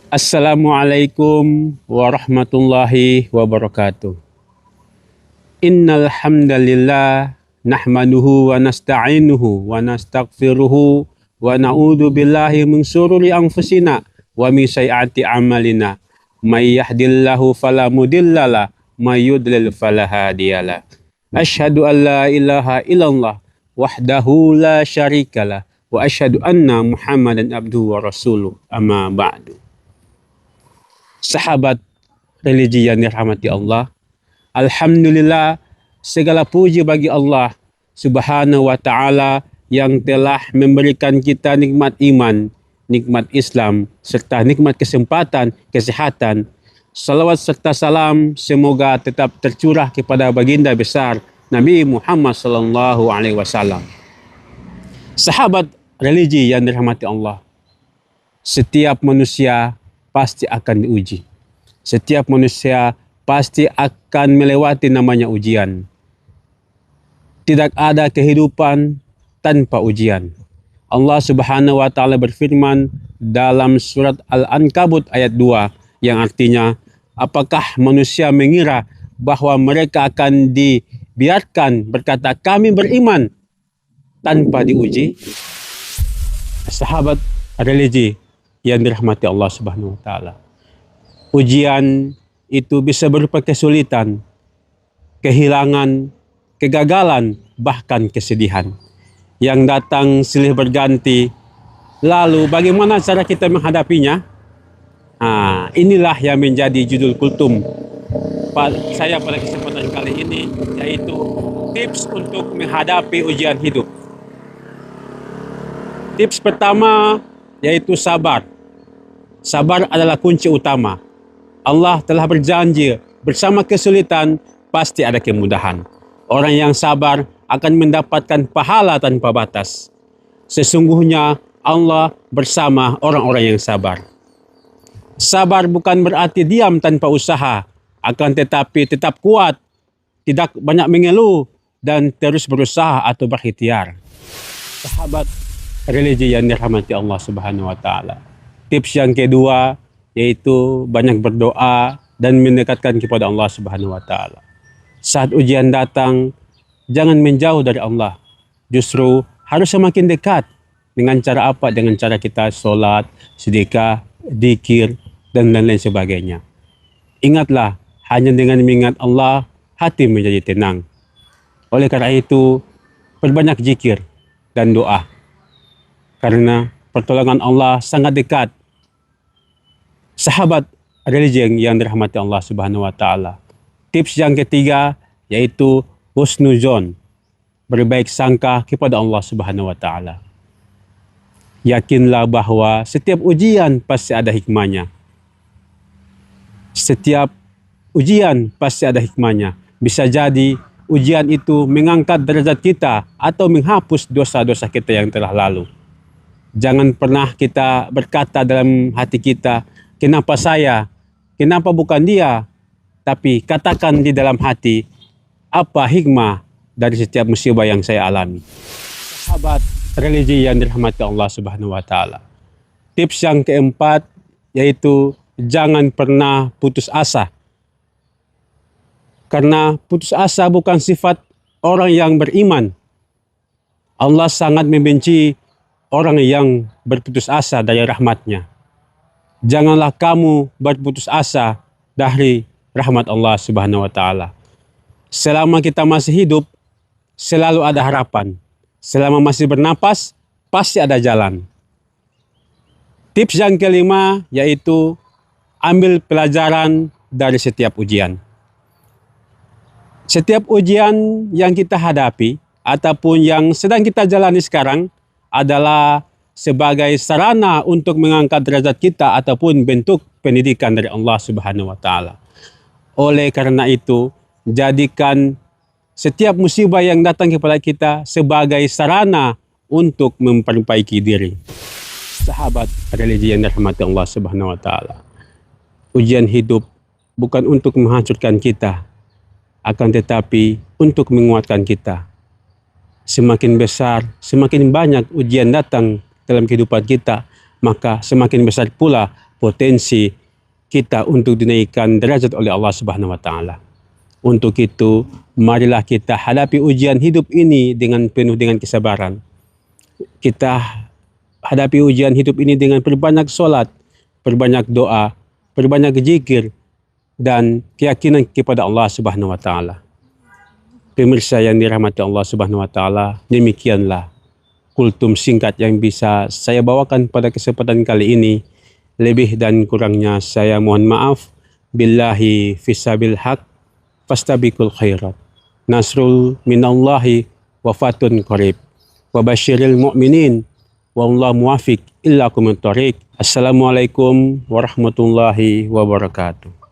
Assalamualaikum warahmatullahi wabarakatuh. Innal hamdalillah nahmaduhu wa nasta'inuhu wa nastaghfiruhu wa na'udzu billahi min syururi anfusina wa min sayyiati a'malina. May yahdihillahu fala mudhillalah, may yudlil fala hadiyalah. Asyhadu an la ilaha illallah wahdahu la syarikalah wa asyhadu anna Muhammadan abduhu wa rasuluh. Amma ba'du. Sahabat religi yang dirahmati Allah, alhamdulillah, segala puji bagi Allah Subhanahu wa taala yang telah memberikan kita nikmat iman, nikmat Islam serta nikmat kesempatan kesehatan. Salawat serta salam semoga tetap tercurah kepada baginda besar Nabi Muhammad sallallahu alaihi wasallam. Sahabat religi yang dirahmati Allah, setiap manusia pasti akan diuji. Setiap manusia pasti akan melewati namanya ujian. Tidak ada kehidupan tanpa ujian. Allah Subhanahu wa taala berfirman dalam surat Al-Ankabut ayat 2 yang artinya, apakah manusia mengira bahwa mereka akan dibiarkan berkata kami beriman tanpa diuji? Sahabat religi yang dirahmati Allah Subhanahu wa taala, ujian itu bisa berupa kesulitan, kehilangan, kegagalan, bahkan kesedihan yang datang silih berganti. Lalu bagaimana cara kita menghadapinya? Inilah yang menjadi judul kultum saya pada kesempatan kali ini, yaitu tips untuk menghadapi ujian hidup. Tips pertama yaitu sabar. Sabar adalah kunci utama. Allah telah berjanji bersama kesulitan pasti ada kemudahan. Orang yang sabar akan mendapatkan pahala tanpa batas. Sesungguhnya Allah bersama orang-orang yang sabar. Sabar bukan berarti diam tanpa usaha, akan tetapi tetap kuat, tidak banyak mengeluh, dan terus berusaha atau berikhtiar. Sahabat religi yang dirahmati Allah Subhanahu wa taala, tips yang kedua yaitu banyak berdoa dan mendekatkan kepada Allah Subhanahu wa taala. Saat ujian datang, jangan menjauh dari Allah. Justru harus semakin dekat. Dengan cara apa? Dengan cara kita sholat, sedekah, dzikir, dan lain-lain sebagainya. Ingatlah, hanya dengan mengingat Allah, hati menjadi tenang. Oleh karena itu, perbanyak zikir dan doa. Karena pertolongan Allah sangat dekat. Sahabat religi yang dirahmati Allah Subhanahu wa taala, tips yang ketiga yaitu husnuzon, berbaik sangka kepada Allah Subhanahu wa taala. Yakinlah bahwa setiap ujian pasti ada hikmahnya. Setiap ujian pasti ada hikmahnya. Bisa jadi ujian itu mengangkat derajat kita atau menghapus dosa-dosa kita yang telah lalu. Jangan pernah kita berkata dalam hati kita, kenapa saya? Kenapa bukan dia? Tapi katakan di dalam hati, apa hikmah dari setiap musibah yang saya alami? Sahabat religi yang dirahmati Allah Subhanahu wa taala, tips yang keempat yaitu jangan pernah putus asa. Karena putus asa bukan sifat orang yang beriman. Allah sangat membenci orang yang berputus asa dari rahmatnya. Janganlah kamu berputus asa dari rahmat Allah Subhanahu wa taala. Selama kita masih hidup, selalu ada harapan. Selama masih bernapas, pasti ada jalan. Tips yang kelima yaitu ambil pelajaran dari setiap ujian. Setiap ujian yang kita hadapi ataupun yang sedang kita jalani sekarang adalah sebagai sarana untuk mengangkat derajat kita ataupun bentuk pendidikan dari Allah Subhanahu wa taala. Oleh karena itu, jadikan setiap musibah yang datang kepada kita sebagai sarana untuk memperbaiki diri. Sahabat religi yang dirahmati Allah Subhanahu wa taala, ujian hidup bukan untuk menghancurkan kita, akan tetapi untuk menguatkan kita. Semakin besar, semakin banyak ujian datang dalam kehidupan kita, maka semakin besar pula potensi kita untuk dinaikkan derajat oleh Allah Subhanahu wa taala. Untuk itu, marilah kita hadapi ujian hidup ini dengan penuh dengan kesabaran. Kita hadapi ujian hidup ini dengan perbanyak solat, perbanyak doa, perbanyak zikir, dan keyakinan kepada Allah Subhanahu wa taala. Pemirsa yang dirahmati Allah Subhanahu wa taala, demikianlah kultum singkat yang bisa saya bawakan pada kesempatan kali ini. Lebih dan kurangnya saya mohon maaf. Billahi fisabil haq fastabiqul khairat. Nasrul minallahi wa fatun qarib. Wa basyiril mu'minin wallahu muwafiq illa kumut thoriq. Assalamualaikum warahmatullahi wabarakatuh.